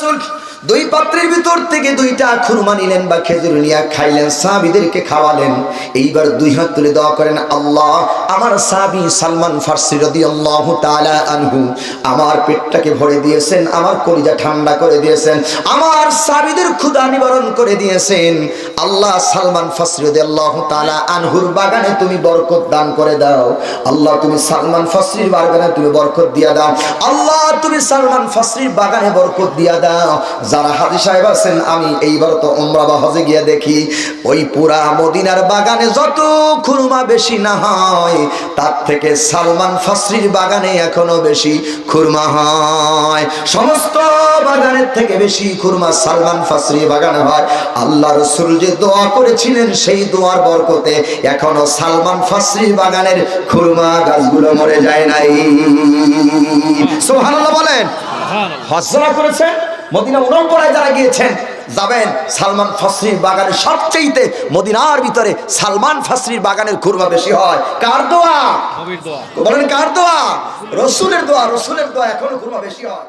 রাসূল দুই পাত্রের ভিতর থেকে দুইটা খুরমা নিলেন বা খেজুর নিয়ে খাইলেন, সাহাবীদেরকে খাওয়ালেন। এইবার দুই হাত তুলে দোয়া করেন, আল্লাহ আমার সাহাবী সালমান ফারসি রাদিয়াল্লাহু তাআলা আনহু আমার পেটটাকে ভরে দিয়েছেন, আমার কলিজা ঠান্ডা করে দিয়েছেন, আমার সাহাবীদের ক্ষুধা নিবারণ করে দিয়েছেন। আল্লাহ সালমান ফারসি রাদিয়াল্লাহু তাআলা আনহুর বাগানে তুমি বরকত দান করে দাও। আল্লাহ তুমি সালমান ফারসির বাগানে তুমি বরকত দিয়া দাও। আল্লাহ তুমি সালমান ফারসির বাগানে বরকত দিয়া দাও। যারা হাজী সাহেব আছেন, আমি এইবার তো উমরা বা হজে গিয়ে দেখি ওই পুরা মদিনার বাগানে যত খুরমা বেশি না হয়, তার থেকে সালমান ফারসির বাগানে এখনো বেশি খুরমা হয়। সমস্ত বাগানের থেকে বেশি খুরমা সালমান ফারসির বাগানে হয়। আল্লাহ রাসূল যে দোয়া করেছিলেন সেই দোয়ার বরকতে এখনো সালমান ফারসির বাগানের খুরমা গাছগুলো মরে যায় নাই। সুবহানাল্লাহ বলেন। হজ করেছে মদিনা মুনাওয়ারায় যারা গিয়েছেন যাবেন, সালমান ফারসির বাগানের সবচেয়ে মদিনার ভিতরে সালমান ফারসির বাগানের খুরমা বেশি হয়। কার দোয়া? নবীর দোয়া। বলেন কার দোয়া? রাসূলের দোয়া। রাসূলের দোয়া এখনো খুরমা বেশি হয়।